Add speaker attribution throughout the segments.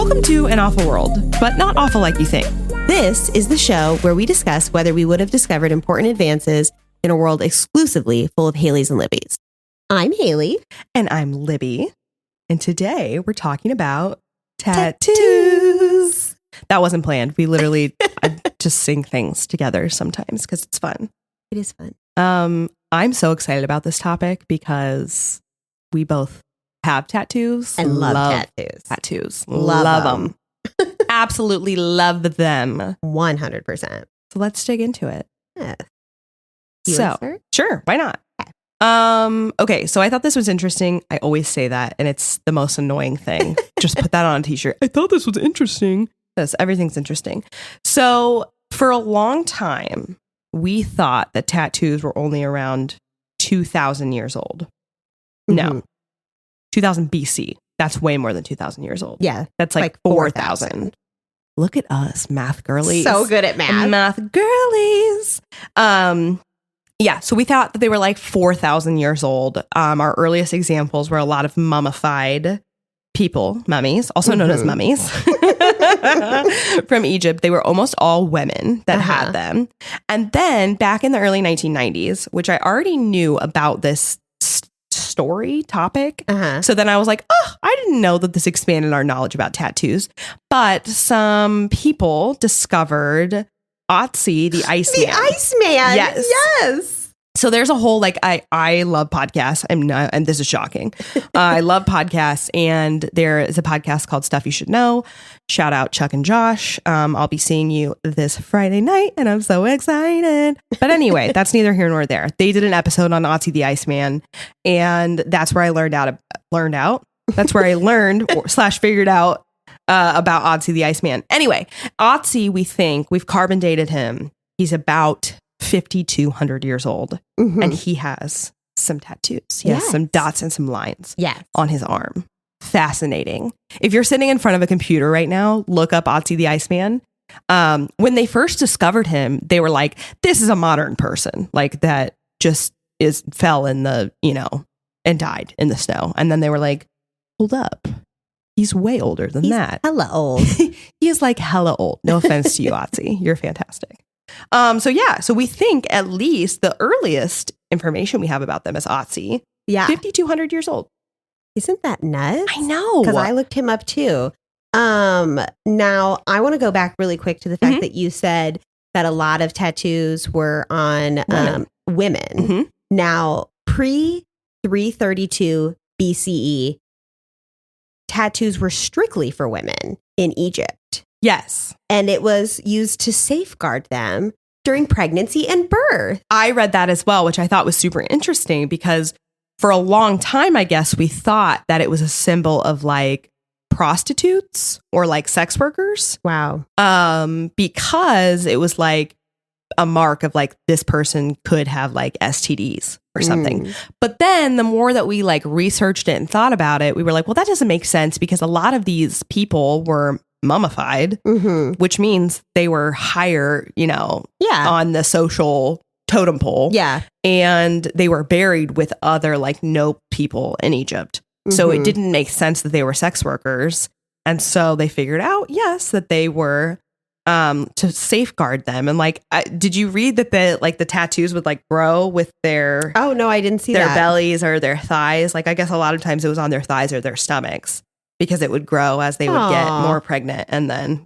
Speaker 1: Welcome to An Awful World, but not awful like you think.
Speaker 2: This is the show where we discuss whether we would have discovered important advances in a world exclusively full of Haylies and Libbys. I'm Haylie.
Speaker 1: And I'm Libby. And today we're talking about tattoos. That wasn't planned. We literally just sing things together sometimes because it's fun.
Speaker 2: It is fun.
Speaker 1: I'm so excited about this topic because we both have tattoos.
Speaker 2: And love
Speaker 1: tattoos.
Speaker 2: Love
Speaker 1: them. Absolutely love them.
Speaker 2: 100%.
Speaker 1: So let's dig into it.
Speaker 2: Yeah.
Speaker 1: Sure, why not? Okay, so I thought this was interesting. I always say that, and it's the most annoying thing. Just put that on a t-shirt. I thought this was interesting. Because everything's interesting. So for a long time, we thought that tattoos were only around 2,000 years old. No, 2000 BC. That's way more than 2,000 years old.
Speaker 2: Yeah.
Speaker 1: That's like 4,000. Look at us, math girlies.
Speaker 2: So good at math.
Speaker 1: Math girlies. Yeah, so we thought that they were like 4,000 years old. Our earliest examples were a lot of mummified people, mummies, also known as mummies, from Egypt. They were almost all women that had them. And then back in the early 1990s, which I already knew about this story topic. So then I was like, oh, I didn't know that this expanded our knowledge about tattoos. But some people discovered Otzi, the Iceman.
Speaker 2: The Iceman.
Speaker 1: Yes. So there's a whole, like, I love podcasts. And this is shocking. I love podcasts. And there is a podcast called Stuff You Should Know. Shout out Chuck and Josh. I'll be seeing you this Friday night, and I'm so excited. But anyway, that's neither here nor there. They did an episode on Otzi the Iceman, and that's where I learned. That's where I learned / figured out about Otzi the Iceman. Anyway, Otzi, we've carbon dated him. He's about 5,200 years old, and he has some tattoos. He has some dots and some lines on his arm. Fascinating. If you're sitting in front of a computer right now, look up Otzi the Iceman. When they first discovered him, they were like, this is a modern person, like that just fell in the, and died in the snow. And then they were like, hold up. He's way older than that.
Speaker 2: Hella old.
Speaker 1: He is like hella old. No offense to you, Otzi. You're fantastic. So we think at least the earliest information we have about them is Otzi. Yeah. 5,200 years old.
Speaker 2: Isn't that nuts?
Speaker 1: I know.
Speaker 2: Because I looked him up too. Now I want to go back really quick to the fact that you said that a lot of tattoos were on women. Now, pre 332 BCE, tattoos were strictly for women in Egypt.
Speaker 1: Yes.
Speaker 2: And it was used to safeguard them during pregnancy and birth.
Speaker 1: I read that as well, which I thought was super interesting because for a long time, I guess we thought that it was a symbol of like prostitutes or like sex workers.
Speaker 2: Wow.
Speaker 1: Because it was like a mark of like this person could have like STDs or something. But then the more that we like researched it and thought about it, we were like, well, that doesn't make sense because a lot of these people were mummified, which means they were higher, on the social totem pole. Yeah. And they were buried with other like no people in Egypt. So it didn't make sense that they were sex workers. And so they figured out, yes, that they were to safeguard them. And like, did you read that the tattoos would like grow with their...
Speaker 2: Oh, no, I didn't see
Speaker 1: their
Speaker 2: that.
Speaker 1: bellies or their thighs. Like, I guess a lot of times it was on their thighs or their stomachs because it would grow as they would get more pregnant. And then,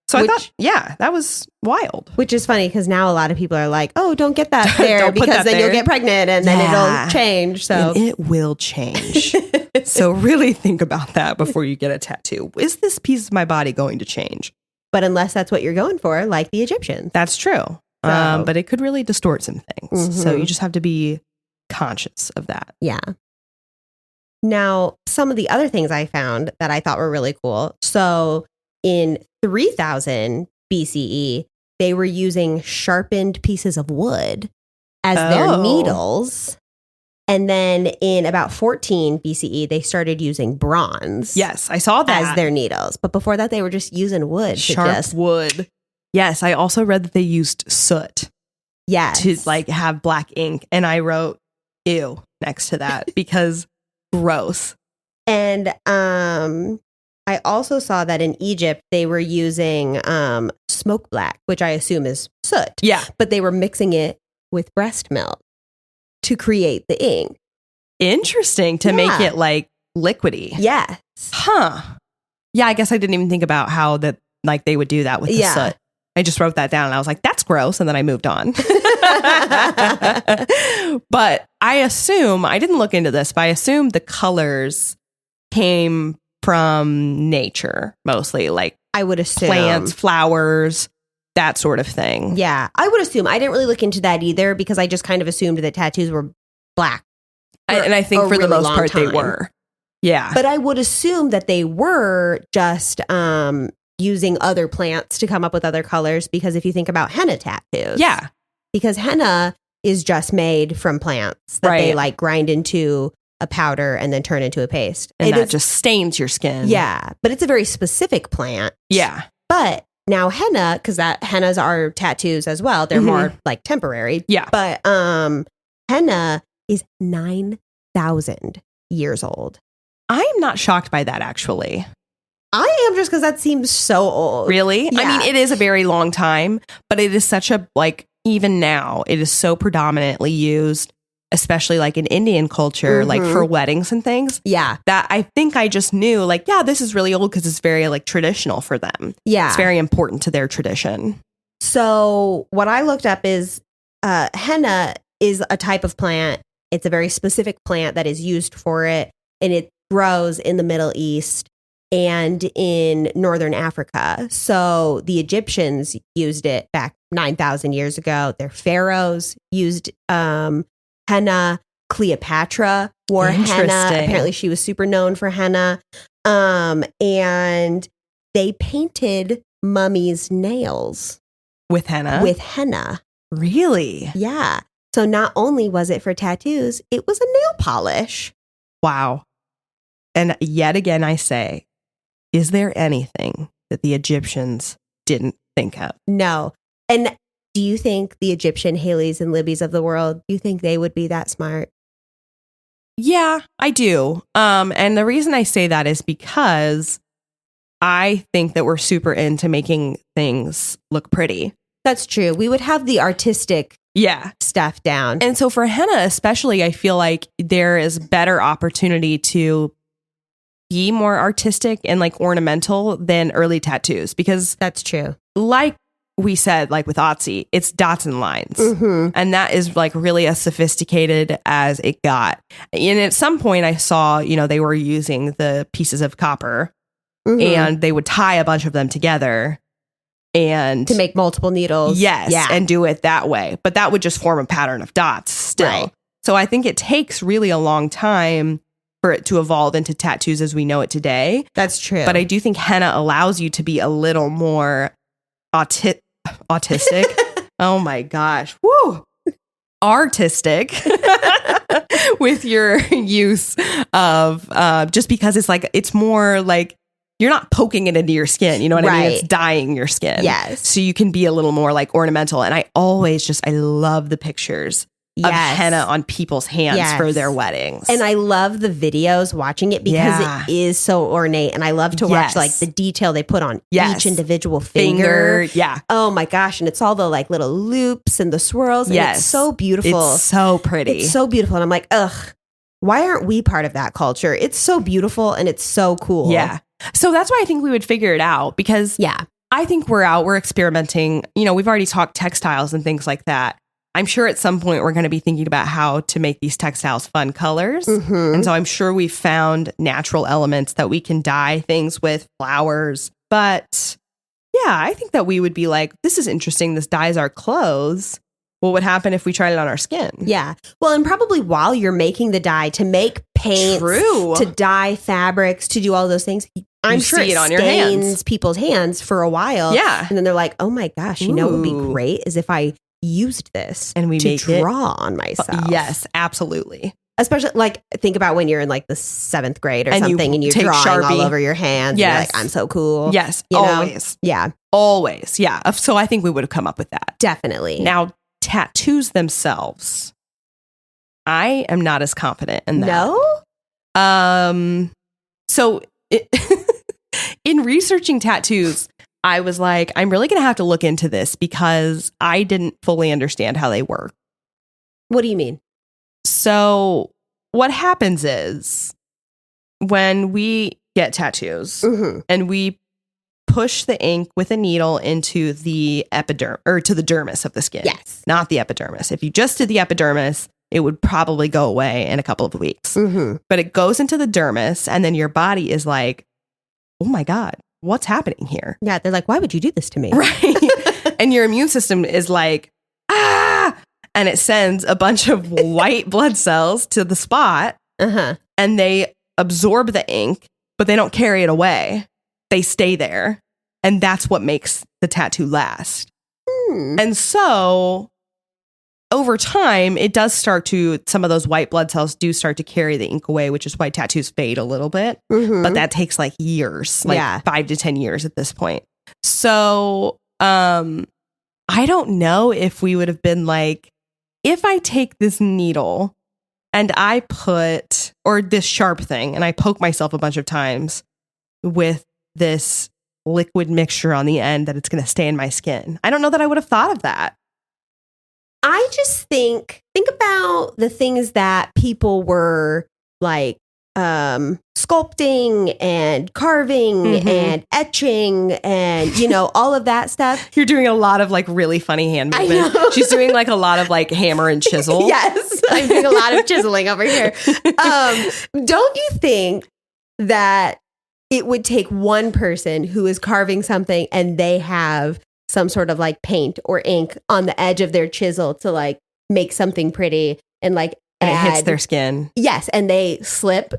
Speaker 1: So I thought, that was wild.
Speaker 2: Which is funny because now a lot of people are like, oh, don't get that there because then you'll get pregnant and then it'll change. So
Speaker 1: and it will change. So really think about that before you get a tattoo. Is this piece of my body going to change?
Speaker 2: But unless that's what you're going for, like the Egyptians.
Speaker 1: That's true. But it could really distort some things. So you just have to be conscious of that.
Speaker 2: Yeah. Now, some of the other things I found that I thought were really cool. So in 3000 BCE, they were using sharpened pieces of wood as their needles. And then in about 14 BCE, they started using bronze.
Speaker 1: Yes, I saw that.
Speaker 2: As their needles. But before that, they were just using wood.
Speaker 1: Sharp wood. Yes, I also read that they used soot.
Speaker 2: Yes.
Speaker 1: To like have black ink. And I wrote, ew, next to that because gross.
Speaker 2: And I also saw that in Egypt, they were using smoke black, which I assume is soot.
Speaker 1: Yeah.
Speaker 2: But they were mixing it with breast milk to create the ink.
Speaker 1: Interesting, to make
Speaker 2: Yeah.
Speaker 1: it like liquidy.
Speaker 2: Yes.
Speaker 1: Huh. Yeah, I guess I didn't even think about how that like they would do that with the
Speaker 2: Yeah.
Speaker 1: soot. I just wrote that down and I was like, that's gross. And then I moved on. But I assume, I didn't look into this, but I assume the colors came from nature mostly, like
Speaker 2: I would assume.
Speaker 1: plants, flowers, that sort of thing.
Speaker 2: Yeah, I would assume. I didn't really look into that either because I just kind of assumed that tattoos were black.
Speaker 1: And I think
Speaker 2: a
Speaker 1: for the
Speaker 2: really
Speaker 1: most
Speaker 2: long
Speaker 1: part they
Speaker 2: time.
Speaker 1: were. Yeah.
Speaker 2: But I would assume that they were just using other plants to come up with other colors, because if you think about henna tattoos.
Speaker 1: Yeah.
Speaker 2: Because henna is just made from plants that they
Speaker 1: Right.
Speaker 2: like grind into a powder and then turn into a paste.
Speaker 1: And
Speaker 2: It
Speaker 1: that
Speaker 2: is-
Speaker 1: just stains your skin.
Speaker 2: Yeah, but it's a very specific plant.
Speaker 1: Yeah.
Speaker 2: But now henna, because that hennas are tattoos as well. They're
Speaker 1: Mhm.
Speaker 2: more like temporary.
Speaker 1: Yeah.
Speaker 2: But henna is 9,000 years old.
Speaker 1: I am not shocked by that, actually.
Speaker 2: I am, just because that seems so old.
Speaker 1: Really? I
Speaker 2: Yeah.
Speaker 1: mean, it is a very long time, but it is such a, like, even now, it is so predominantly used, especially like in Indian culture, like
Speaker 2: Mhm.
Speaker 1: for weddings and things,
Speaker 2: Yeah.
Speaker 1: that I think I just knew, like, yeah, this is really old because it's very, like, traditional for them.
Speaker 2: Yeah.
Speaker 1: It's very important to their tradition.
Speaker 2: So what I looked up is henna is a type of plant. It's a very specific plant that is used for it, and it grows in the Middle East and in Northern Africa. So the Egyptians used it back 9,000 years ago. Their pharaohs used henna. Cleopatra wore henna.
Speaker 1: Interesting.
Speaker 2: Apparently she was super known for henna. And they painted mummies' nails
Speaker 1: With henna?
Speaker 2: with henna.
Speaker 1: Really?
Speaker 2: Yeah. So not only was it for tattoos, it was a nail polish.
Speaker 1: Wow. And yet again, I say, is there anything that the Egyptians didn't think of?
Speaker 2: No. And do you think the Egyptian Haylies and Libbys of the world, do you think they would be that smart?
Speaker 1: Yeah, I do. And the reason I say that is because I think that we're super into making things look pretty.
Speaker 2: That's true. We would have the artistic
Speaker 1: Yeah.
Speaker 2: stuff down.
Speaker 1: And so for henna especially, I feel like there is better opportunity to be more artistic and like ornamental than early tattoos, because
Speaker 2: That's true.
Speaker 1: like we said, like with Otzi, it's dots and lines.
Speaker 2: Mm-hmm.
Speaker 1: And that is like really as sophisticated as it got. And at some point I saw, they were using the pieces of copper and they would tie a bunch of them together and
Speaker 2: To make multiple needles.
Speaker 1: yes,
Speaker 2: Yeah.
Speaker 1: and do it that way. But that would just form a pattern of dots still.
Speaker 2: Right.
Speaker 1: So I think it takes really a long time for it to evolve into tattoos as we know it today.
Speaker 2: That's true.
Speaker 1: But I do think henna allows you to be a little more autistic. Oh my gosh. Woo. Artistic with your use of just because it's more like you're not poking it into your skin. You know what I mean?
Speaker 2: Right.
Speaker 1: It's dyeing your skin.
Speaker 2: Yes.
Speaker 1: So you can be a little more like ornamental. And I love the pictures of
Speaker 2: Yes.
Speaker 1: henna on people's hands
Speaker 2: Yes.
Speaker 1: for their weddings.
Speaker 2: And I love the videos watching it because
Speaker 1: Yeah.
Speaker 2: it is so ornate. And I love to watch
Speaker 1: Yes.
Speaker 2: like the detail they put on
Speaker 1: Yes.
Speaker 2: each individual finger.
Speaker 1: Yeah.
Speaker 2: Oh my gosh. And it's all the like little loops and the swirls. And
Speaker 1: Yes.
Speaker 2: it's so beautiful.
Speaker 1: It's so pretty.
Speaker 2: It's so beautiful. And I'm like, ugh, why aren't we part of that culture? It's so beautiful and it's so cool.
Speaker 1: Yeah. So that's why I think we would figure it out, because
Speaker 2: Yeah.
Speaker 1: I think we're experimenting. We've already talked textiles and things like that. I'm sure at some point we're going to be thinking about how to make these textiles fun colors.
Speaker 2: Mhm.
Speaker 1: And so I'm sure we've found natural elements that we can dye things with, flowers. But yeah, I think that we would be like, this is interesting. This dyes our clothes. What would happen if we tried it on our skin?
Speaker 2: Yeah. Well, and probably while you're making the dye, to make paints,
Speaker 1: True.
Speaker 2: to dye fabrics, to do all those things, I'm
Speaker 1: You
Speaker 2: sure
Speaker 1: see
Speaker 2: it
Speaker 1: it on your
Speaker 2: stains
Speaker 1: hands.
Speaker 2: people's hands for a while.
Speaker 1: Yeah.
Speaker 2: And then they're like, oh my gosh, you know what would be
Speaker 1: Ooh.
Speaker 2: great is if I used this
Speaker 1: And we
Speaker 2: to
Speaker 1: make it.
Speaker 2: draw on myself.
Speaker 1: Yes, absolutely.
Speaker 2: Especially like think about when you're in like the 7th grade or
Speaker 1: And you
Speaker 2: something and you're
Speaker 1: take
Speaker 2: drawing all
Speaker 1: Sharpie.
Speaker 2: over your hands. And
Speaker 1: Yes.
Speaker 2: you're like, I'm so cool.
Speaker 1: Yes,
Speaker 2: You know?
Speaker 1: always.
Speaker 2: Yeah,
Speaker 1: Always. Yeah. So I think we would have come up with that.
Speaker 2: definitely.
Speaker 1: Now, tattoos themselves, I am not as confident in that.
Speaker 2: No?
Speaker 1: So in researching tattoos, I was like, I'm really going to have to look into this because I didn't fully understand how they work.
Speaker 2: What do you mean?
Speaker 1: So what happens is when we get tattoos and we push the ink with a needle into the epidermis or to the dermis of the skin.
Speaker 2: Yes.
Speaker 1: Not the epidermis. If you just did the epidermis, it would probably go away in a couple of weeks. But it goes into the dermis and then your body is like, oh my God, what's happening here?
Speaker 2: Yeah. They're like, why would you do this to me?
Speaker 1: Right. And your immune system is like, ah, and it sends a bunch of white blood cells to the spot and they absorb the ink, but they don't carry it away. They stay there. And that's what makes the tattoo last. And so over time, it does start to, some of those white blood cells do start to carry the ink away, which is why tattoos fade a little bit. But that takes like years, like 5 to 10 years at this point. So I don't know if we would have been like, if I take this needle and I put, or this sharp thing, and I poke myself a bunch of times with this liquid mixture on the end, that it's going to stay in my skin. I don't know that I would have thought of that.
Speaker 2: I just think about the things that people were like sculpting and carving and etching and, you know, all of that stuff.
Speaker 1: You're doing a lot of like really funny hand movement. She's doing like a lot of like hammer and chisel.
Speaker 2: Yes, I'm doing a lot of chiseling over here. Don't you think that it would take one person who is carving something and they have some sort of like paint or ink on the edge of their chisel to like make something pretty and like
Speaker 1: and it hits their skin.
Speaker 2: Yes. And they slip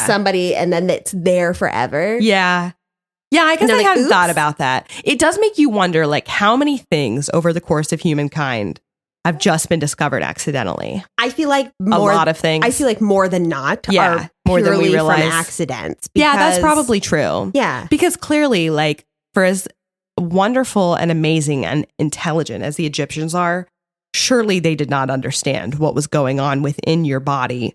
Speaker 2: somebody and then it's there forever.
Speaker 1: Yeah. Yeah. I guess I
Speaker 2: like,
Speaker 1: hadn't thought about that. It does make you wonder like how many things over the course of humankind have just been discovered accidentally.
Speaker 2: I feel like
Speaker 1: a lot of things.
Speaker 2: I feel like more than not are
Speaker 1: more than we realize.
Speaker 2: From accidents.
Speaker 1: Yeah, that's probably true.
Speaker 2: Yeah.
Speaker 1: Because clearly, like, for as wonderful and amazing and intelligent as the Egyptians are, surely they did not understand what was going on within your body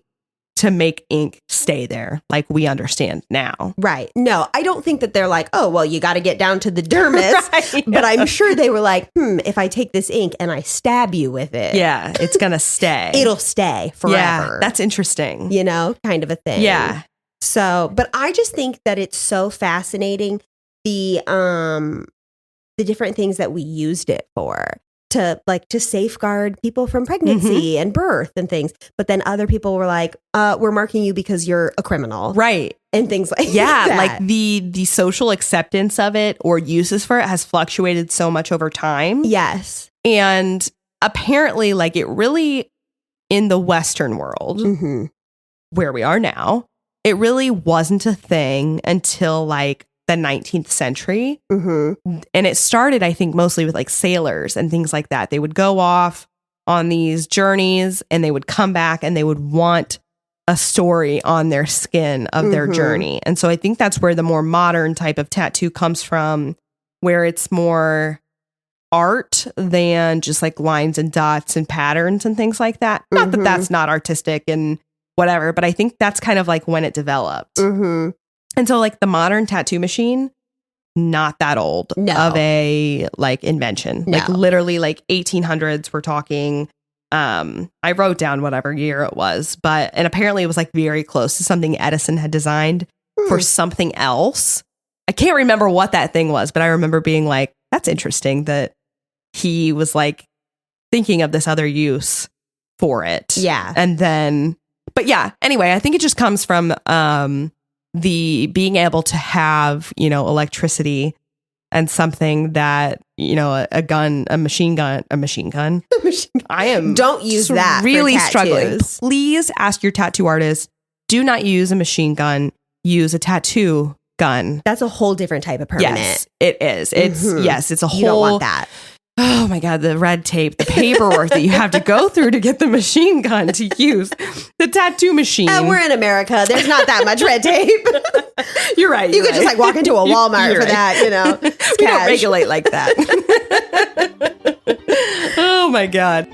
Speaker 1: to make ink stay there like we understand now.
Speaker 2: Right. No, I don't think that they're like, oh, well, you got to get down to the dermis.
Speaker 1: Right.
Speaker 2: But I'm sure they were like, if I take this ink and I stab you with it.
Speaker 1: Yeah, it's going to stay.
Speaker 2: It'll stay forever.
Speaker 1: Yeah, that's interesting.
Speaker 2: You know, kind of a thing.
Speaker 1: Yeah.
Speaker 2: So, but I just think that it's so fascinating, the different things that we used it for. To safeguard people from pregnancy and birth and things. But then other people were like, we're marking you because you're a criminal.
Speaker 1: Right.
Speaker 2: And things like
Speaker 1: that.
Speaker 2: Yeah,
Speaker 1: like the social acceptance of it or uses for it has fluctuated so much over time.
Speaker 2: Yes.
Speaker 1: And apparently like it really, in the Western world, where we are now, it really wasn't a thing until like the 19th century. And it started, I think, mostly with like sailors and things like that. They would go off on these journeys and they would come back and they would want a story on their skin of their journey. And so I think that's where the more modern type of tattoo comes from, where it's more art than just like lines and dots and patterns and things like that. Not that that's not artistic and whatever, but I think that's kind of like when it developed. And so like the modern tattoo machine, not that old of a like invention. Like literally like 1800s we're talking. I wrote down whatever year it was, and apparently it was like very close to something Edison had designed for something else. I can't remember what that thing was, but I remember being like, that's interesting that he was like thinking of this other use for it.
Speaker 2: Yeah.
Speaker 1: And then, but yeah, anyway, I think it just comes from, the being able to have, you know, electricity and something that, you know, a machine gun. I am
Speaker 2: don't use that.
Speaker 1: Really
Speaker 2: for
Speaker 1: struggling. Please ask your tattoo artist, do not use a machine gun, use a tattoo gun.
Speaker 2: That's a whole different type of permanent.
Speaker 1: Yes, it is. It's it's a whole.
Speaker 2: You don't want that.
Speaker 1: Oh my God, the red tape, the paperwork that you have to go through to get the machine gun to use the tattoo machine.
Speaker 2: We're in America. There's not that much red tape.
Speaker 1: You're right.
Speaker 2: You could just like walk into a Walmart for that, you know.
Speaker 1: We don't regulate like that. Oh my God.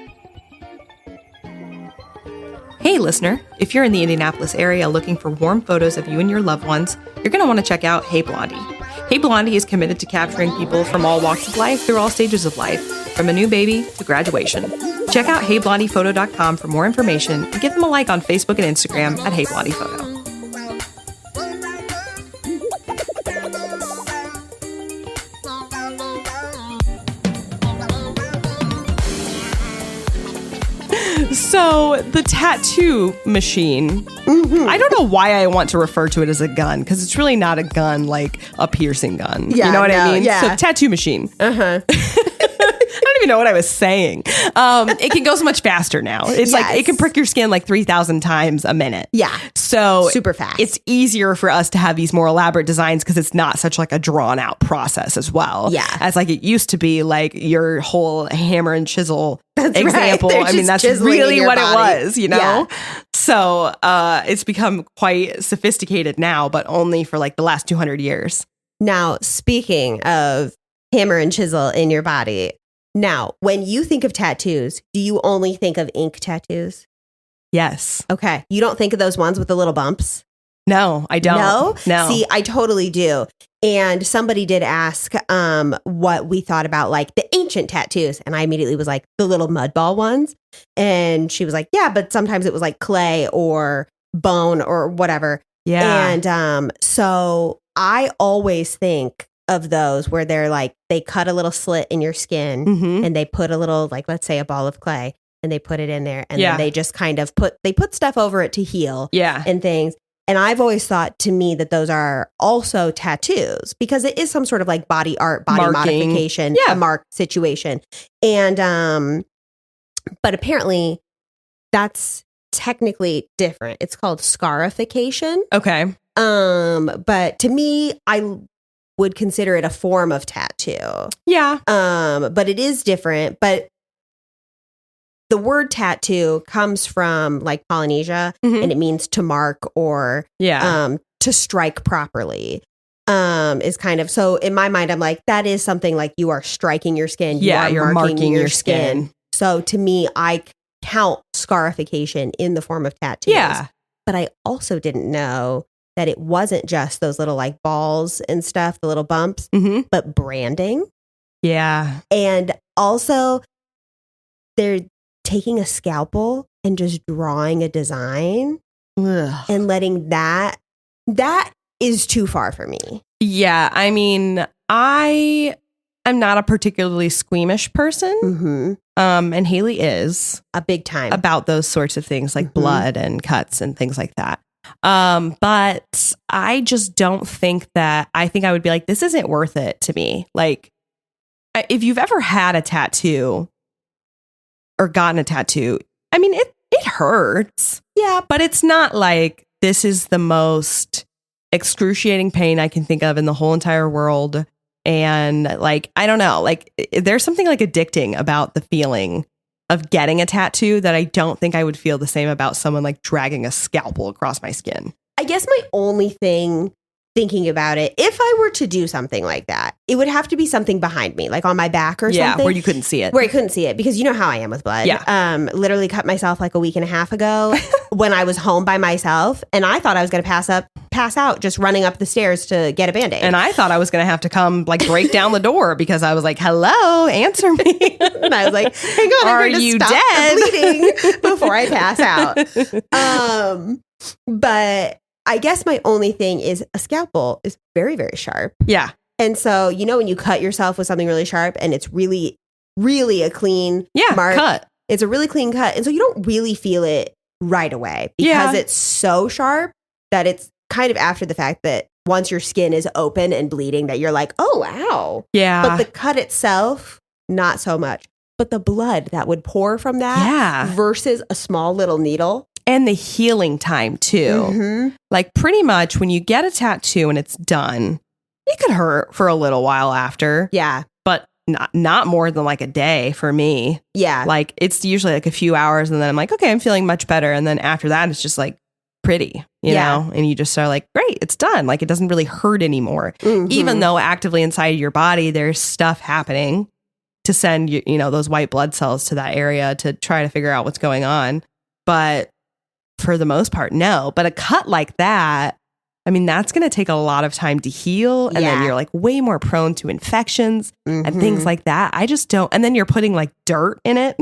Speaker 1: Hey, listener, if you're in the Indianapolis area looking for warm photos of you and your loved ones, you're going to want to check out Hey Blondie. Hey Blondie is committed to capturing people from all walks of life through all stages of life, from a new baby to graduation. Check out HeyBlondiePhoto.com for more information and give them a like on Facebook and Instagram at HeyBlondiePhoto. So the tattoo machine, I don't know why I want to refer to it as a gun, because it's really not a gun like a piercing gun.
Speaker 2: Yeah,
Speaker 1: you know what I mean?
Speaker 2: Yeah.
Speaker 1: So tattoo machine. I don't even know what I was saying. It can go so much faster now. It's like it can prick your skin like 3,000 times a minute.
Speaker 2: Yeah.
Speaker 1: So
Speaker 2: super fast.
Speaker 1: It's easier for us to have these more elaborate designs because it's not such like a drawn out process as well.
Speaker 2: Yeah.
Speaker 1: As like it used to be, like your whole hammer and chisel
Speaker 2: That's
Speaker 1: example.
Speaker 2: right.
Speaker 1: I mean, that's really what it was, you know?
Speaker 2: Yeah.
Speaker 1: So it's become quite sophisticated now, but only for like the last 200 years.
Speaker 2: Now, speaking of hammer and chisel in your body, now, when you think of tattoos, do you only think of ink tattoos?
Speaker 1: Yes.
Speaker 2: Okay. You don't think of those ones with the little bumps?
Speaker 1: No, I don't. No.
Speaker 2: See, I totally do. And somebody did ask what we thought about like the ancient tattoos. And I immediately was like, the little mud ball ones. And she was like, yeah, but sometimes it was like clay or bone or whatever.
Speaker 1: Yeah.
Speaker 2: And so I always think of those where they're like, they cut a little slit in your skin and they put a little, like, let's say a ball of clay, and they put it in there, and then they just kind of put stuff over it to heal and things. And I've always thought, to me, that those are also tattoos, because it is some sort of like body art, body modification, a mark situation. And but apparently that's technically different. It's called scarification.
Speaker 1: Okay.
Speaker 2: But to me, I would consider it a form of tattoo. Yeah. But it is different. But the word tattoo comes from like Polynesia, and it means to mark or to strike properly. Is kind of, so in my mind, I'm like, that is something like you are striking your skin. You're marking your skin. So to me, I count scarification in the form of tattoos. Yeah. But I also didn't know that it wasn't just those little like balls and stuff, the little bumps, but branding. Yeah. And also they're taking a scalpel and just drawing a design and letting that is too far for me.
Speaker 1: Yeah. I mean, I am not a particularly squeamish person. And Haylie is
Speaker 2: a big time
Speaker 1: about those sorts of things like blood and cuts and things like that. But I just don't think that, I think I would be like, this isn't worth it to me. Like, if you've ever had a tattoo or gotten a tattoo, I mean, it hurts. Yeah. But it's not like this is the most excruciating pain I can think of in the whole entire world. And like, I don't know, like there's something like addicting about the feeling of getting a tattoo that I don't think I would feel the same about someone like dragging a scalpel across my skin.
Speaker 2: I guess my only thing thinking about it, if I were to do something like that, it would have to be something behind me, like on my back or something.
Speaker 1: Yeah, where you couldn't see it.
Speaker 2: Where I couldn't see it, because you know how I am with blood. Yeah. Literally cut myself like a week and a half ago when I was home by myself, and I thought I was going to pass out just running up the stairs to get a Band-Aid.
Speaker 1: And I thought I was going to have to come like break down the door because I was like, hello, answer me.
Speaker 2: And I was like, hang on,
Speaker 1: are
Speaker 2: I'm going to
Speaker 1: you
Speaker 2: stop
Speaker 1: dead?
Speaker 2: the bleeding before I pass out. But I guess my only thing is a scalpel is very, very sharp. Yeah. And so, you know, when you cut yourself with something really sharp and it's really, really a clean mark, cut. It's a really clean cut. And so you don't really feel it right away because it's so sharp that it's kind of after the fact that once your skin is open and bleeding that you're like, oh, ow. Yeah. But the cut itself, not so much. But the blood that would pour from that versus a small little needle.
Speaker 1: And the healing time too. Like pretty much when you get a tattoo and it's done, it could hurt for a little while after. Yeah. But not more than like a day for me. Yeah. Like it's usually like a few hours and then I'm like, okay, I'm feeling much better. And then after that, it's just like pretty, you know, and you just are like, great, it's done. Like it doesn't really hurt anymore. Even though actively inside your body, there's stuff happening to send you know, those white blood cells to that area to try to figure out what's going on. But for the most part, no. But a cut like that, I mean, that's going to take a lot of time to heal. And then you're like way more prone to infections and things like that. I just don't. And then you're putting like dirt in it.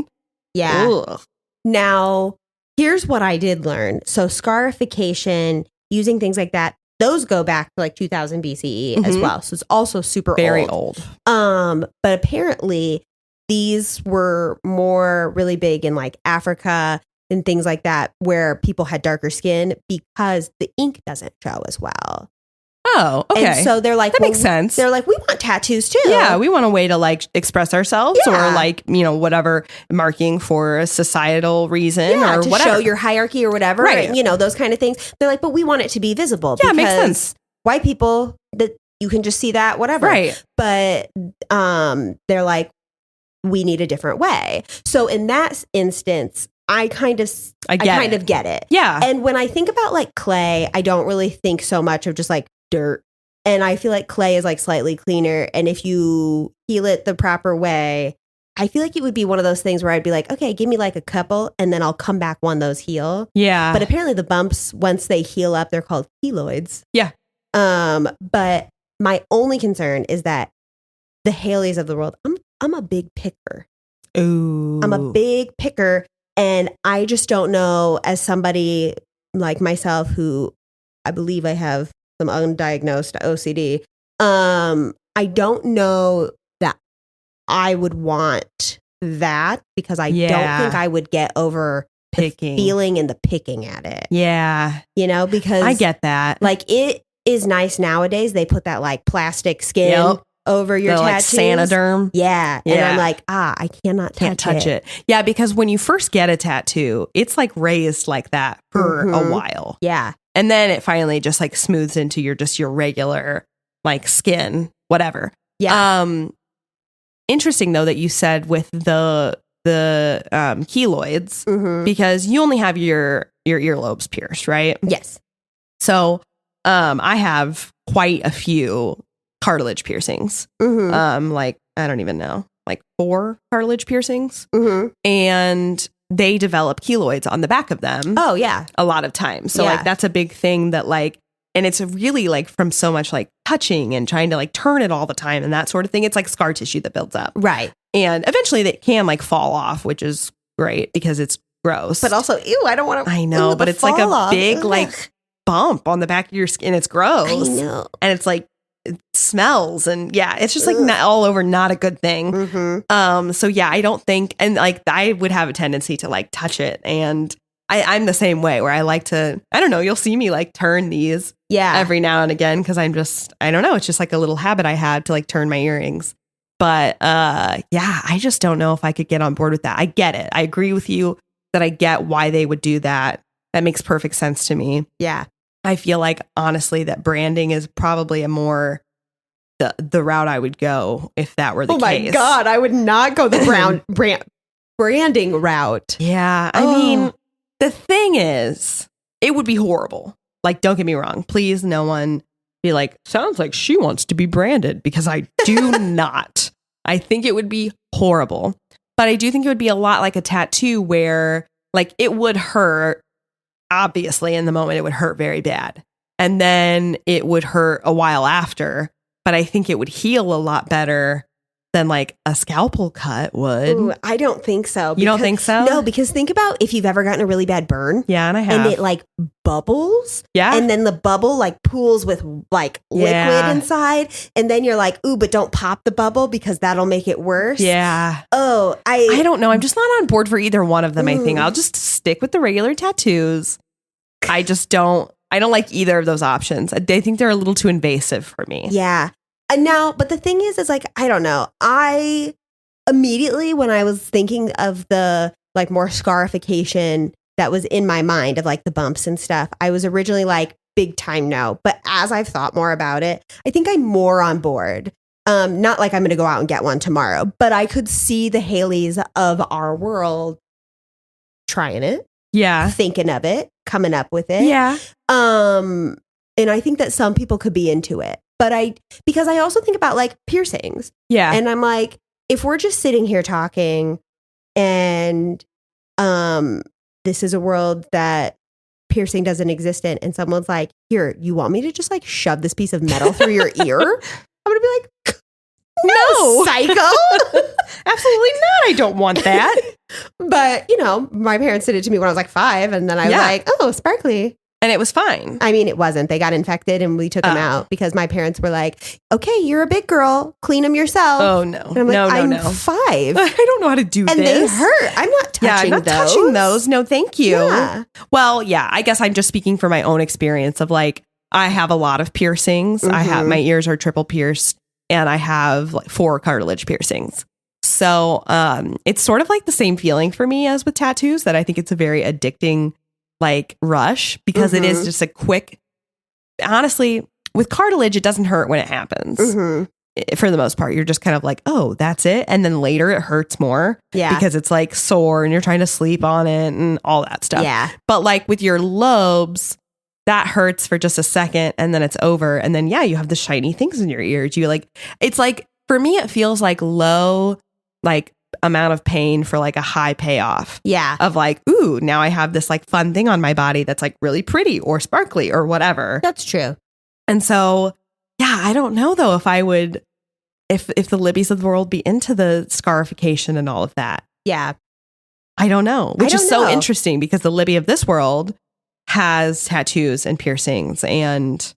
Speaker 2: Yeah.
Speaker 1: Ugh.
Speaker 2: Now, here's what I did learn. So scarification, using things like that, those go back to like 2000 BCE as well. So it's also super
Speaker 1: very old.
Speaker 2: But apparently these were more really big in like Africa and things like that, where people had darker skin because the ink doesn't show as well.
Speaker 1: Oh, okay.
Speaker 2: And so they're like,
Speaker 1: that makes sense.
Speaker 2: They're like, we want tattoos too.
Speaker 1: Yeah, we want a way to like express ourselves or like, you know, whatever marking for a societal reason or
Speaker 2: to
Speaker 1: whatever.
Speaker 2: show your hierarchy or whatever.
Speaker 1: Right.
Speaker 2: And, you know, those kind of things. They're like, but we want it to be visible.
Speaker 1: Yeah,
Speaker 2: because
Speaker 1: makes sense.
Speaker 2: White people, that you can just see that, whatever.
Speaker 1: Right.
Speaker 2: But they're like, we need a different way. So in that instance, I kind of get it.
Speaker 1: Yeah.
Speaker 2: And when I think about like clay, I don't really think so much of just like dirt. And I feel like clay is like slightly cleaner. And if you heal it the proper way, I feel like it would be one of those things where I'd be like, okay, give me like a couple and then I'll come back when those heal.
Speaker 1: Yeah.
Speaker 2: But apparently the bumps, once they heal up, they're called keloids.
Speaker 1: Yeah.
Speaker 2: But my only concern is that the Haylies of the world, I'm a big picker.
Speaker 1: Ooh.
Speaker 2: I'm a big picker. And I just don't know, as somebody like myself who I believe I have some undiagnosed OCD, I don't know that I would want that because I don't think I would get over
Speaker 1: picking,
Speaker 2: the feeling and the picking at it.
Speaker 1: Yeah.
Speaker 2: You know, because
Speaker 1: I get that.
Speaker 2: Like it is nice nowadays. They put that like plastic skin over your tattoos.
Speaker 1: Like Sanoderm.
Speaker 2: Yeah. And I'm like, I can't touch it.
Speaker 1: Yeah, because when you first get a tattoo, it's like raised like that for a while.
Speaker 2: Yeah.
Speaker 1: And then it finally just like smooths into your regular like skin, whatever.
Speaker 2: Yeah.
Speaker 1: Interesting though that you said with the keloids because you only have your earlobes pierced, right?
Speaker 2: Yes.
Speaker 1: So I have quite a few cartilage piercings. Like I don't even know, like 4 cartilage piercings. And they develop keloids on the back of them.
Speaker 2: Oh yeah.
Speaker 1: A lot of times. So like that's a big thing that like, and it's really like from so much like touching and trying to like turn it all the time and that sort of thing. It's like scar tissue that builds up.
Speaker 2: Right.
Speaker 1: And eventually they can like fall off, which is great because it's gross.
Speaker 2: But also, ew, I don't want to.
Speaker 1: I know, but it's like a big like bump on the back of your skin. It's gross.
Speaker 2: I know.
Speaker 1: And it's like, it smells and it's just like not all over, not a good thing. So yeah, I don't think, and like I would have a tendency to like touch it, and I'm the same way where I like to, I don't know, you'll see me like turn these every now and again because I don't know, it's just like a little habit I had to like turn my earrings. But I just don't know if I could get on board with that. I get it. I agree with you that I get why they would do that. That makes perfect sense to me.
Speaker 2: Yeah.
Speaker 1: I feel like honestly that branding is probably a more the route I would go if that were the case.
Speaker 2: Oh my God, I would not go the branding route.
Speaker 1: Yeah, I mean, the thing is, it would be horrible. Like, don't get me wrong. Please, no one be like, sounds like she wants to be branded, because I do not. I think it would be horrible. But I do think it would be a lot like a tattoo where like it would hurt. Obviously, in the moment, it would hurt very bad. And then it would hurt a while after. But I think it would heal a lot better than like a scalpel cut would.
Speaker 2: Ooh, I don't think so.
Speaker 1: You don't think so?
Speaker 2: No, because think about if you've ever gotten a really bad burn.
Speaker 1: Yeah, and I have.
Speaker 2: And it like bubbles.
Speaker 1: Yeah.
Speaker 2: And then the bubble like pools with like liquid inside. And then you're like, ooh, but don't pop the bubble because that'll make it worse.
Speaker 1: Yeah.
Speaker 2: Oh,
Speaker 1: I don't know. I'm just not on board for either one of them, I think. I'll just stick with the regular tattoos. I don't like either of those options. I think they're a little too invasive for me.
Speaker 2: Yeah. Now, but the thing is like, I don't know. I immediately, when I was thinking of the like more scarification that was in my mind of like the bumps and stuff, I was originally like big time no. But as I've thought more about it, I think I'm more on board. Not like I'm going to go out and get one tomorrow, but I could see the Haylies of our world trying it.
Speaker 1: Yeah.
Speaker 2: Thinking of it, coming up with it.
Speaker 1: Yeah.
Speaker 2: And I think that some people could be into it. But because I also think about like piercings.
Speaker 1: Yeah.
Speaker 2: And I'm like, if we're just sitting here talking and this is a world that piercing doesn't exist in, and someone's like, here, you want me to just like shove this piece of metal through your ear? I'm going to be like, no, psycho.
Speaker 1: Absolutely not. I don't want that.
Speaker 2: But, you know, my parents did it to me when I was like 5. And then I was like, oh, sparkly.
Speaker 1: And it was fine.
Speaker 2: I mean, it wasn't. They got infected and we took them out because my parents were like, okay, you're a big girl. Clean them yourself.
Speaker 1: Oh, no.
Speaker 2: And I'm like, I'm 5.
Speaker 1: I don't know how to do
Speaker 2: and
Speaker 1: this.
Speaker 2: And they hurt. I'm not touching
Speaker 1: I'm not
Speaker 2: those.
Speaker 1: touching those. No, thank you.
Speaker 2: Yeah.
Speaker 1: Well, yeah, I guess I'm just speaking from my own experience of like, I have a lot of piercings. I have, my ears are triple pierced and I have like 4 cartilage piercings. So it's sort of like the same feeling for me as with tattoos, that I think it's a very addicting like rush because it is just a quick, honestly, with cartilage, it doesn't hurt when it happens. For the most part, you're just kind of like, oh, that's it. And then later it hurts more because it's like sore and you're trying to sleep on it and all that stuff.
Speaker 2: Yeah.
Speaker 1: But like with your lobes, that hurts for just a second and then it's over. And then, you have the shiny things in your ears. You like, it's like, for me, it feels like low, like amount of pain for like a high payoff.
Speaker 2: Yeah.
Speaker 1: Of like, ooh, now I have this like fun thing on my body that's like really pretty or sparkly or whatever.
Speaker 2: That's true.
Speaker 1: And so, I don't know though if I would, if the Libbys of the world be into the scarification and all of that.
Speaker 2: Yeah.
Speaker 1: I don't know. Which is
Speaker 2: know.
Speaker 1: so interesting because the Libby of this world has tattoos and piercings and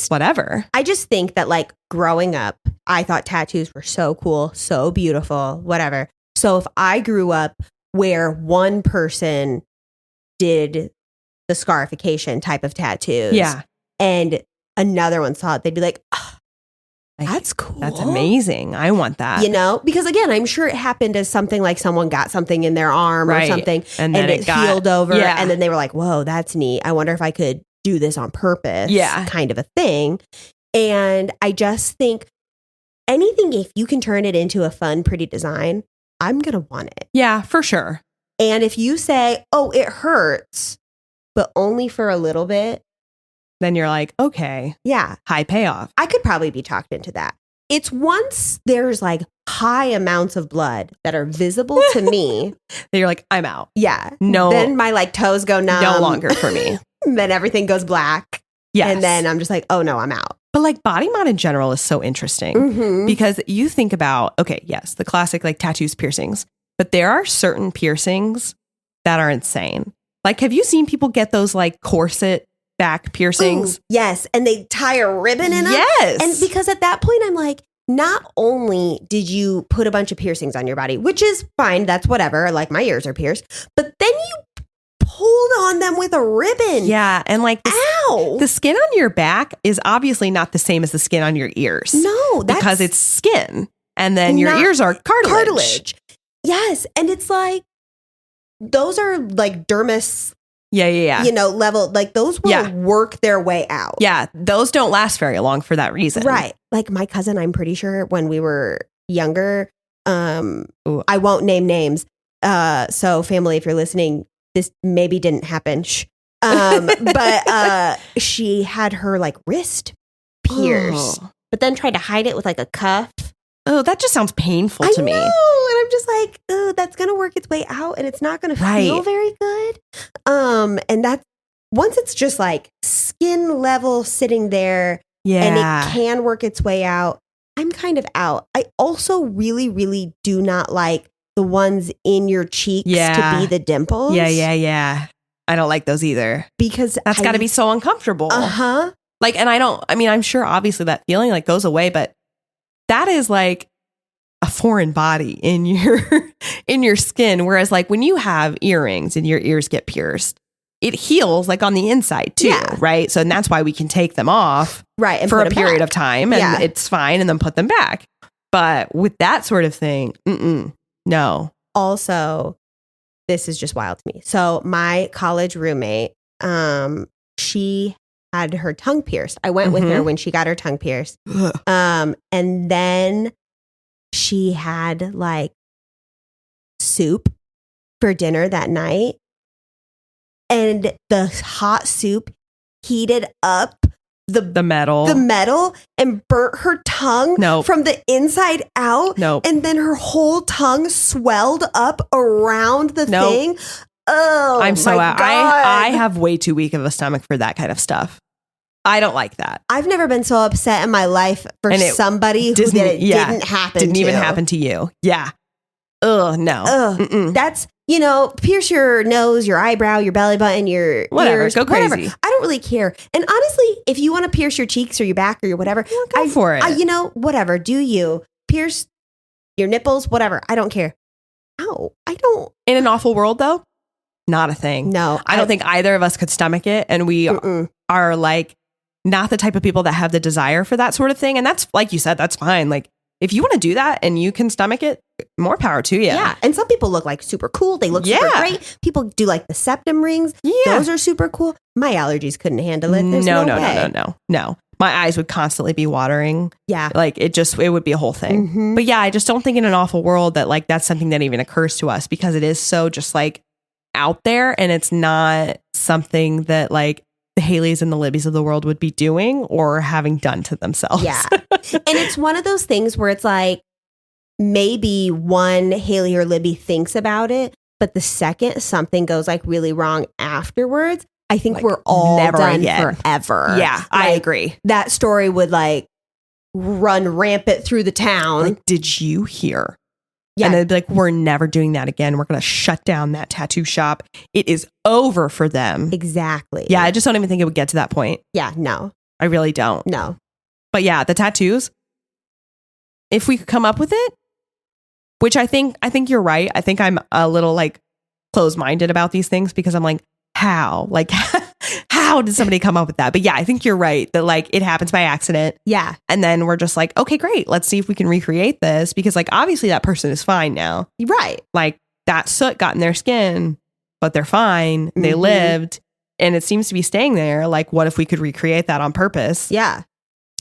Speaker 1: whatever.
Speaker 2: I just think that like growing up, I thought tattoos were so cool, so beautiful, whatever. So if I grew up where one person did the scarification type of tattoos, and another one saw it, they'd be like, oh, that's cool.
Speaker 1: That's amazing. I want that.
Speaker 2: You know, because again, I'm sure it happened as something like someone got something in their arm or something and then it healed over. And then they were like, whoa, that's neat. I wonder if I could do this on purpose. Yeah. Kind of a thing. And I just think anything, if you can turn it into a fun, pretty design, I'm going to want it.
Speaker 1: Yeah, for sure.
Speaker 2: And if you say, oh, it hurts, but only for a little bit,
Speaker 1: then you're like, okay.
Speaker 2: Yeah.
Speaker 1: High payoff.
Speaker 2: I could probably be talked into that. It's once there's like high amounts of blood that are visible to me.
Speaker 1: That you're like, I'm out.
Speaker 2: Yeah.
Speaker 1: No.
Speaker 2: Then my like toes go numb.
Speaker 1: No longer for me.
Speaker 2: Then everything goes black.
Speaker 1: Yes.
Speaker 2: And then I'm just like, oh no, I'm out.
Speaker 1: But like body mod in general is so interesting because you think about, okay, yes, the classic like tattoos, piercings, but there are certain piercings that are insane. Like, have you seen people get those like corset back piercings?
Speaker 2: Ooh, yes. And they tie a ribbon in them.
Speaker 1: Yes.
Speaker 2: And because at that point, I'm like, not only did you put a bunch of piercings on your body, which is fine, that's whatever, like my ears are pierced, but then you pulled on them with a ribbon.
Speaker 1: Yeah. And like, the skin on your back is obviously not the same as the skin on your ears.
Speaker 2: No.
Speaker 1: Because it's skin. And then your ears are cartilage.
Speaker 2: Yes. And it's like, those are like dermis.
Speaker 1: Yeah.
Speaker 2: You know, level, like those will work their way out. Yeah.
Speaker 1: Those don't last very long for that reason.
Speaker 2: Right. Like my cousin, I'm pretty sure when we were younger, I won't name names. So family, if you're listening, this maybe didn't happen. Shh. But she had her like wrist pierced, but then tried to hide it with like a cuff.
Speaker 1: Oh, that just sounds painful to me.
Speaker 2: And I'm just like, oh, that's going to work its way out and it's not going to feel very good. And that's, once it's just like skin level sitting there and it can work its way out, I'm kind of out. I also really, really do not like the ones in your cheeks to be the dimples.
Speaker 1: Yeah. I don't like those either.
Speaker 2: Because
Speaker 1: that's got to be so uncomfortable. Like, and I'm sure obviously that feeling like goes away, but that is like a foreign body in your skin. Whereas like when you have earrings and your ears get pierced, it heals like on the inside too, right? So and that's why we can take them off
Speaker 2: and
Speaker 1: for a period of time and it's fine and then put them back. But with that sort of thing, no.
Speaker 2: Also, this is just wild to me. So my college roommate, she had her tongue pierced. I went with her when she got her tongue pierced. And then she had like soup for dinner that night. And the hot soup heated up the metal and burnt her tongue from the inside out. And then her whole tongue swelled up around the thing. Oh,
Speaker 1: I'm so
Speaker 2: my
Speaker 1: out.
Speaker 2: God.
Speaker 1: I have way too weak of a stomach for that kind of stuff. I don't like that.
Speaker 2: I've never been so upset in my life for somebody who didn't happen
Speaker 1: Didn't even happen to you. Yeah. Ugh, no.
Speaker 2: Ugh. That's, pierce your nose, your eyebrow, your belly button, your
Speaker 1: whatever.
Speaker 2: ears.
Speaker 1: Go crazy.
Speaker 2: Whatever. I don't really care. And honestly, if you want to pierce your cheeks or your back or your whatever,
Speaker 1: go for it.
Speaker 2: Whatever. Do you pierce your nipples? Whatever. I don't care. Ow. I don't.
Speaker 1: In an awful world, though, not a thing.
Speaker 2: No.
Speaker 1: I don't think either of us could stomach it. And we are like not the type of people that have the desire for that sort of thing. And that's, like you said, that's fine. Like, if you want to do that and you can stomach it, more power to you.
Speaker 2: Yeah. And some people look like super cool. They look super great. People do like the septum rings. Yeah. Those are super cool. My allergies couldn't handle it. There's no way.
Speaker 1: No. My eyes would constantly be watering.
Speaker 2: Yeah.
Speaker 1: Like it would be a whole thing.
Speaker 2: Mm-hmm.
Speaker 1: But yeah, I just don't think in an awful world that like that's something that even occurs to us because it is so just like out there and it's not something that like the Haylies and the Libbys of the world would be doing or having done to themselves.
Speaker 2: Yeah. And it's one of those things where it's like maybe one Haylie or Libby thinks about it, but the second something goes like really wrong afterwards, I think like, we're all done again. Forever.
Speaker 1: Yeah, like, I agree.
Speaker 2: That story would like run rampant through the town.
Speaker 1: Like, did you hear? Yeah. And they'd be like, we're never doing that again. We're going to shut down that tattoo shop. It is over for them.
Speaker 2: Exactly.
Speaker 1: Yeah, I just don't even think it would get to that point.
Speaker 2: Yeah, no.
Speaker 1: I really don't.
Speaker 2: No.
Speaker 1: But yeah, the tattoos, if we could come up with it, which I think you're right. I think I'm a little like closed-minded about these things because I'm like, how? Like, how did somebody come up with that? But yeah, I think you're right that like it happens by accident.
Speaker 2: Yeah.
Speaker 1: And then we're just like, okay, great. Let's see if we can recreate this because like obviously that person is fine now.
Speaker 2: Right.
Speaker 1: Like that soot got in their skin, but they're fine. Mm-hmm. They lived and it seems to be staying there. Like what if we could recreate that on purpose?
Speaker 2: Yeah.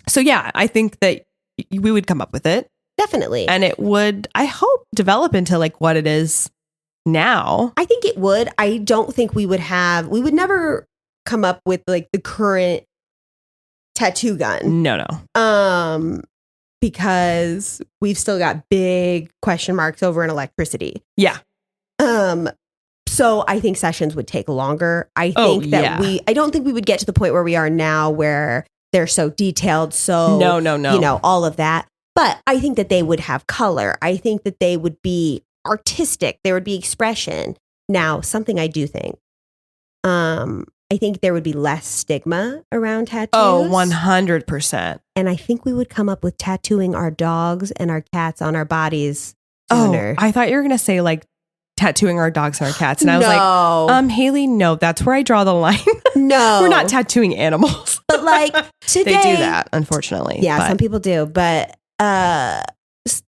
Speaker 1: So yeah, I think that we would come up with it.
Speaker 2: Definitely.
Speaker 1: And it would, I hope, develop into like what it is now.
Speaker 2: I think it would. I don't think we would never come up with like the current tattoo gun.
Speaker 1: No.
Speaker 2: Because we've still got big question marks over in electricity.
Speaker 1: Yeah.
Speaker 2: So I think sessions would take longer. I think I don't think we would get to the point where we are now where they're so detailed. So
Speaker 1: no.
Speaker 2: All of that. But I think that they would have color. I think that they would be artistic. There would be expression. Now, something I do think, I think there would be less stigma around tattoos.
Speaker 1: Oh, 100%.
Speaker 2: And I think we would come up with tattooing our dogs and our cats on our bodies sooner.
Speaker 1: Oh, I thought you were going to say like tattooing our dogs and our cats. And I was like, Haylie, no, that's where I draw the line.
Speaker 2: No.
Speaker 1: We're not tattooing animals.
Speaker 2: But like today.
Speaker 1: They do that, unfortunately.
Speaker 2: Yeah, some people do. But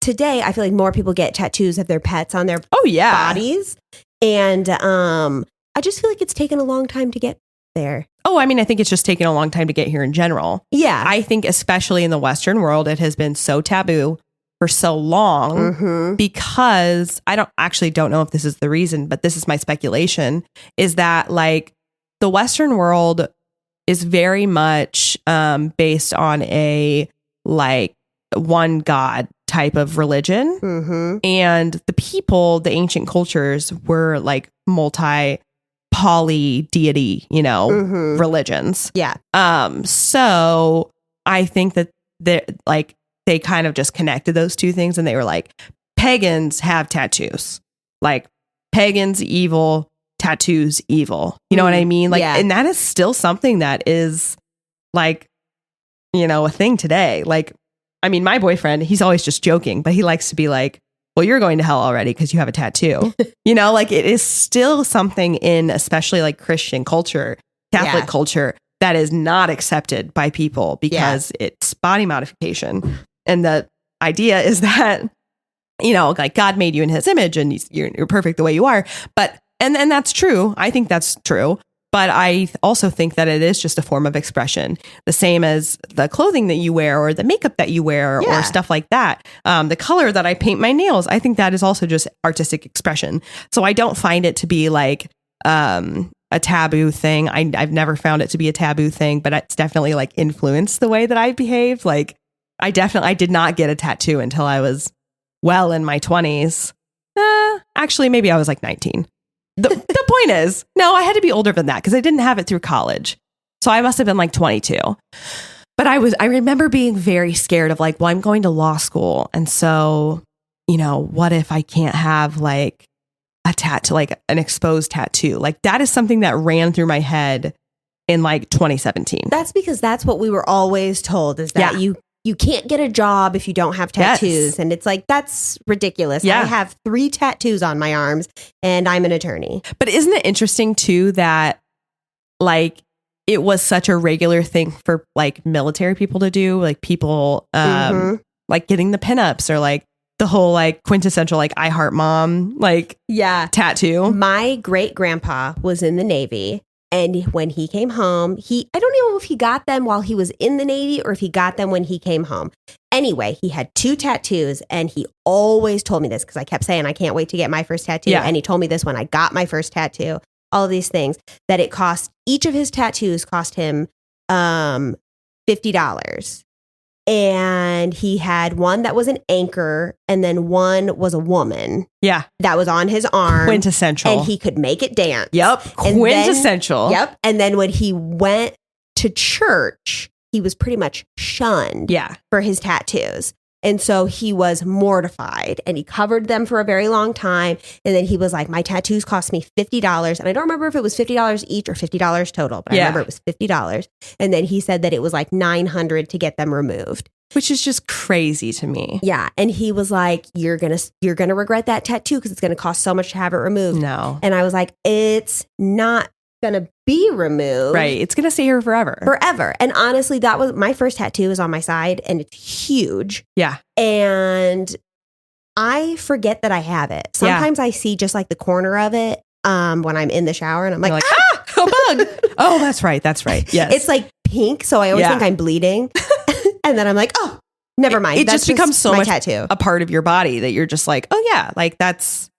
Speaker 2: today, I feel like more people get tattoos of their pets on their bodies. And I just feel like it's taken a long time to get there.
Speaker 1: Oh, I mean, I think it's just taken a long time to get here in general.
Speaker 2: Yeah.
Speaker 1: I think especially in the Western world, it has been so taboo for so long because I don't know if this is the reason, but this is my speculation, is that like the Western world is very much based on a like one God type of religion.
Speaker 2: Mm-hmm.
Speaker 1: And the ancient cultures were like poly deity, religions.
Speaker 2: Yeah.
Speaker 1: So I think that they kind of just connected those two things and they were like, pagans have tattoos. Like pagans evil, tattoos evil. You know what I mean? Like, and that is still something that is like, a thing today. Like, I mean, my boyfriend, he's always just joking, but he likes to be like, well, you're going to hell already because you have a tattoo. Like it is still something in especially like Christian culture, Catholic culture that is not accepted by people because it's body modification. And the idea is that, like God made you in his image and you're perfect the way you are. But, and that's true. I think that's true. But I also think that it is just a form of expression, the same as the clothing that you wear or the makeup that you wear or stuff like that. The color that I paint my nails, I think that is also just artistic expression. So I don't find it to be like a taboo thing. I've never found it to be a taboo thing, but it's definitely like influenced the way that I behaved. Like I did not get a tattoo until I was well in my 20s. Actually, maybe I was like 19. The point point is, no, I had to be older than that because I didn't have it through college. So I must have been like 22. But I remember being very scared of like, well, I'm going to law school. And so, what if I can't have like a tattoo, like an exposed tattoo? Like that is something that ran through my head in like 2017.
Speaker 2: That's because that's what we were always told, is that you can't get a job if you don't have tattoos. Yes. And it's like, that's ridiculous. Yeah. I have 3 tattoos on my arms and I'm an attorney.
Speaker 1: But isn't it interesting too that like it was such a regular thing for like military people to do, like people like getting the pinups or like the whole like quintessential like I Heart Mom like tattoo.
Speaker 2: My great grandpa was in the Navy. And when he came home, I don't know if he got them while he was in the Navy or if he got them when he came home. Anyway, he had 2 tattoos and he always told me this because I kept saying, I can't wait to get my first tattoo. Yeah. And he told me this when I got my first tattoo, all of these things, that each of his tattoos cost him $50. And he had one that was an anchor and then one was a woman.
Speaker 1: Yeah.
Speaker 2: That was on his arm.
Speaker 1: Quintessential.
Speaker 2: And he could make it dance.
Speaker 1: Yep. Quintessential.
Speaker 2: Yep. And then when he went to church, he was pretty much shunned for his tattoos. And so he was mortified and he covered them for a very long time. And then he was like, my tattoos cost me $50. And I don't remember if it was $50 each or $50 total, but I remember it was $50. And then he said that it was like $900 to get them removed.
Speaker 1: Which is just crazy to me.
Speaker 2: Yeah. And he was like, you're going to regret that tattoo because it's going to cost so much to have it removed.
Speaker 1: No.
Speaker 2: And I was like, it's not going to be removed.
Speaker 1: Right. It's going to stay here forever.
Speaker 2: Forever. And honestly, that was my first tattoo is on my side and it's huge.
Speaker 1: Yeah.
Speaker 2: And I forget that I have it. Sometimes I see just like the corner of it when I'm in the shower and I'm like
Speaker 1: a bug. Oh, that's right. That's right. Yes.
Speaker 2: It's like pink. So I always think I'm bleeding. And then I'm like, oh, never mind.
Speaker 1: It just becomes so much tattoo. A part of your body that you're just like, oh yeah, like that's,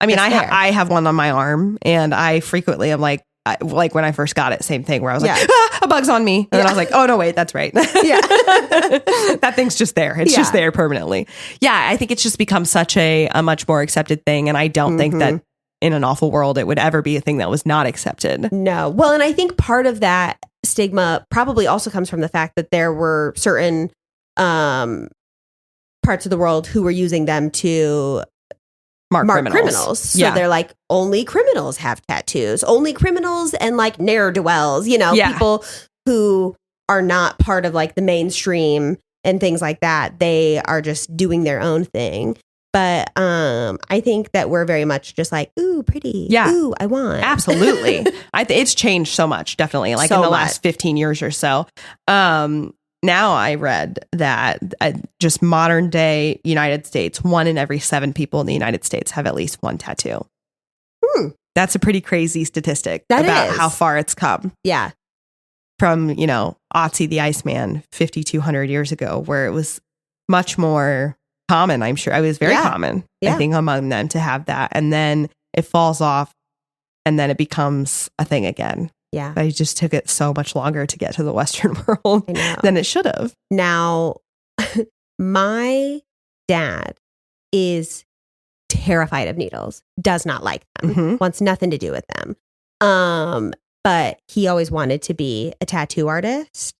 Speaker 1: I mean, I have one on my arm and I frequently am like when I first got it, same thing where I was like, a bug's on me. And then I was like, oh no, wait, that's right. Yeah. That thing's just there. It's just there permanently. Yeah. I think it's just become such a much more accepted thing. And I don't think that in an awful world, it would ever be a thing that was not accepted.
Speaker 2: No. Well, and I think part of that stigma probably also comes from the fact that there were certain parts of the world who were using them to mark criminals. So they're like, only criminals have tattoos. Only criminals and like ne'er-do-wells, people who are not part of like the mainstream and things like that. They are just doing their own thing. But I think that we're very much just like, ooh, pretty. Yeah. Ooh, I want.
Speaker 1: Absolutely. It's changed so much, definitely, like in the last 15 years or so. Now I read that just modern day United States, 1 in every 7 people in the United States have at least 1 tattoo. That's a pretty crazy statistic about how far it's come.
Speaker 2: Yeah.
Speaker 1: From, Otzi the Iceman 5,200 years ago, where it was much more common, I'm sure. It was very common, I think, among them to have that. And then it falls off and then it becomes a thing again.
Speaker 2: Yeah.
Speaker 1: But it just took it so much longer to get to the Western world than it should have.
Speaker 2: Now, my dad is terrified of needles, does not like them, wants nothing to do with them. But he always wanted to be a tattoo artist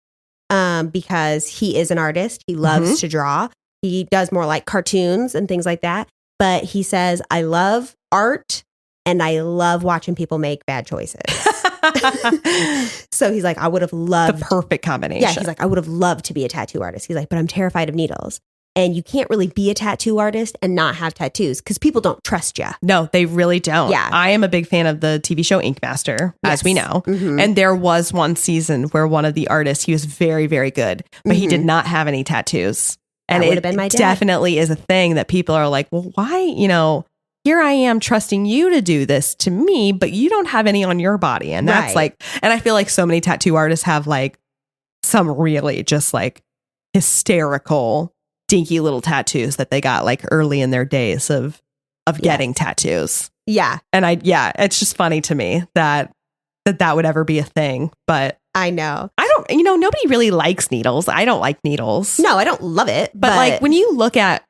Speaker 2: because he is an artist. He loves to draw. He does more like cartoons and things like that. But he says, I love art and I love watching people make bad choices. So he's like, I would have loved
Speaker 1: the perfect combination.
Speaker 2: Yeah. He's like, I would have loved to be a tattoo artist. He's like, but I'm terrified of needles. And you can't really be a tattoo artist and not have tattoos because people don't trust you.
Speaker 1: No, they really don't.
Speaker 2: Yeah.
Speaker 1: I am a big fan of the TV show Ink Master, as we know. And there was one season where one of the artists, he was very, very good, but he did not have any tattoos. And
Speaker 2: that would have been my dad.
Speaker 1: Definitely is a thing that people are like, well, why, here I am trusting you to do this to me, but you don't have any on your body. And that's like, and I feel like so many tattoo artists have like some really just like hysterical, dinky little tattoos that they got like early in their days of getting tattoos.
Speaker 2: Yeah.
Speaker 1: And it's just funny to me that would ever be a thing. But
Speaker 2: I know.
Speaker 1: Nobody really likes needles. I don't like needles.
Speaker 2: No, I don't love it.
Speaker 1: But like when you look at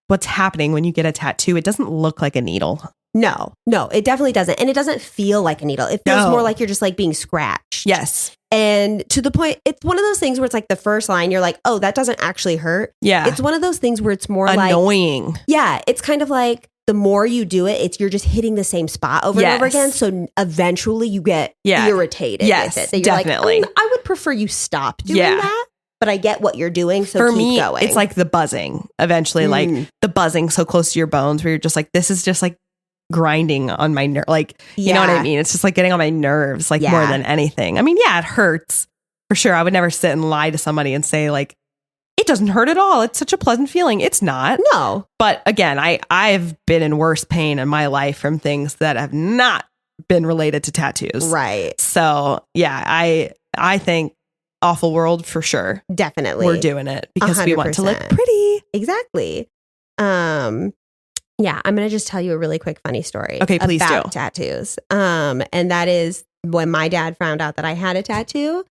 Speaker 1: what's happening when you get a tattoo, it doesn't look like a needle.
Speaker 2: No, it definitely doesn't. And it doesn't feel like a needle. It feels more like you're just like being scratched.
Speaker 1: Yes.
Speaker 2: And to the point, it's one of those things where it's like the first line, you're like, oh, that doesn't actually hurt.
Speaker 1: Yeah.
Speaker 2: It's one of those things where it's more
Speaker 1: annoying.
Speaker 2: Yeah. It's kind of like the more you do it, you're just hitting the same spot over and over again. So eventually you get irritated with it. So you're
Speaker 1: definitely.
Speaker 2: Like, I would prefer you stop doing that. But I get what you're doing, so
Speaker 1: for
Speaker 2: keep
Speaker 1: me,
Speaker 2: going.
Speaker 1: it's like the buzzing. Eventually, like the buzzing so close to your bones where you're just like, this is just like grinding on my nerve. Like, you know what I mean? It's just like getting on my nerves, like more than anything. I mean, yeah, it hurts for sure. I would never sit and lie to somebody and say like, it doesn't hurt at all. It's such a pleasant feeling. It's not.
Speaker 2: No.
Speaker 1: But again, I've been in worse pain in my life from things that have not been related to tattoos.
Speaker 2: Right.
Speaker 1: So yeah, I think awful world for sure.
Speaker 2: Definitely.
Speaker 1: We're doing it because
Speaker 2: 100%.
Speaker 1: we want to look pretty.
Speaker 2: Exactly. Yeah, I'm going to just tell you a really quick funny story.
Speaker 1: Okay, please
Speaker 2: about
Speaker 1: do.
Speaker 2: Tattoos. And that is when my dad found out that I had a tattoo.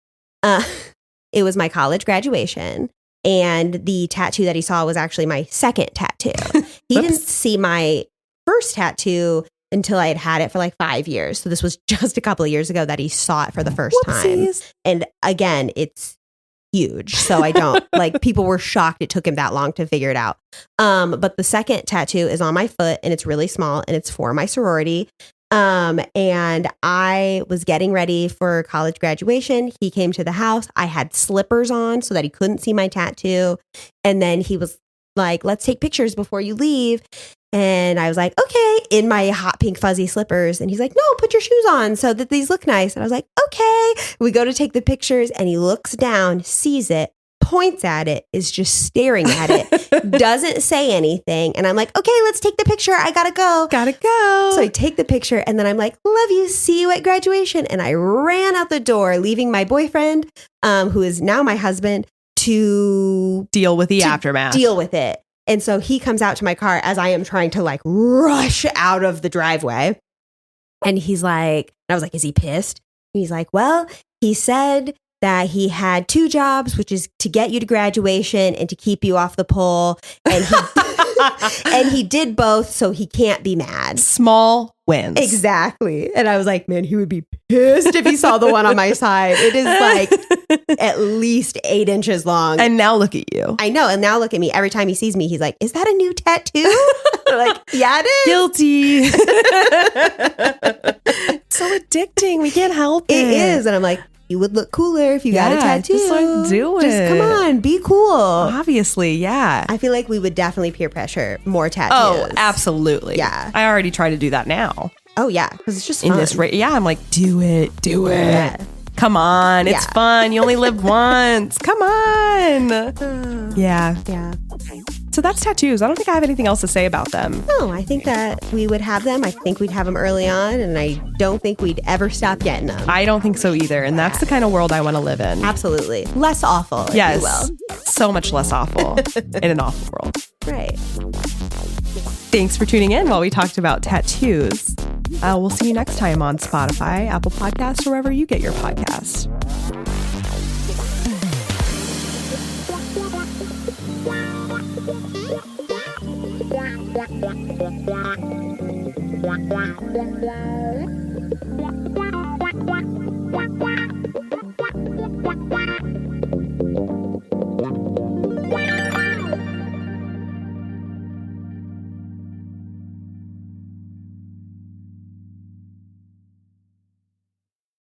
Speaker 2: It was my college graduation. And the tattoo that he saw was actually my second tattoo. He didn't see my first tattoo until I had it for like 5 years. So this was just a couple of years ago that he saw it for the first time. And again, it's huge. So I don't like, people were shocked it took him that long to figure it out. But the second tattoo is on my foot and it's really small and it's for my sorority. And I was getting ready for college graduation. He came to the house. I had slippers on so that he couldn't see my tattoo. And then he was like, let's take pictures before you leave. And I was like, okay, in my hot pink fuzzy slippers. And he's like, no, put your shoes on so that these look nice. And I was like, okay. We go to take the pictures and he looks down, sees it, points at it, is just staring at it, doesn't say anything. And I'm like, okay, let's take the picture. I gotta go. So I take the picture and then I'm like, love you. See you at graduation. And I ran out the door, leaving my boyfriend, who is now my husband, to
Speaker 1: deal with the aftermath.
Speaker 2: Deal with it. And so he comes out to my car as I am trying to like rush out of the driveway. And he's like, I was like, is he pissed? And he's like, well, he said that he had 2 jobs, which is to get you to graduation and to keep you off the pole. And he, and he did both, so he can't be mad.
Speaker 1: Small wins.
Speaker 2: Exactly. And I was like, man, he would be pissed if he saw the one on my side. It is like at least 8 inches long.
Speaker 1: And now look at you.
Speaker 2: I know. And now look at me. Every time he sees me, he's like, is that a new tattoo? I'm like, yeah, it is.
Speaker 1: Guilty. So addicting. We can't help it.
Speaker 2: It is. And I'm like, you would look cooler if you got a tattoo.
Speaker 1: Just like do it.
Speaker 2: Just come on, be cool.
Speaker 1: Obviously, yeah.
Speaker 2: I feel like we would definitely peer pressure more tattoos.
Speaker 1: Oh, absolutely.
Speaker 2: Yeah.
Speaker 1: I already try to do that now.
Speaker 2: Oh, yeah. Because it's just fun.
Speaker 1: In this rate. Yeah, I'm like, do it.
Speaker 2: Yeah.
Speaker 1: Come on. It's fun. You only live once. Come on. Yeah.
Speaker 2: Yeah.
Speaker 1: So that's tattoos. I don't think I have anything else to say about them.
Speaker 2: No, I think that we would have them. I think we'd have them early on, and I don't think we'd ever stop getting them.
Speaker 1: I don't think so either. And that's the kind of world I want to live in.
Speaker 2: Absolutely. Less awful, if you will.
Speaker 1: So much less awful in an awful world.
Speaker 2: Right.
Speaker 1: Thanks for tuning in while we talked about tattoos. We'll see you next time on Spotify, Apple Podcasts, or wherever you get your podcasts.
Speaker 3: Wow.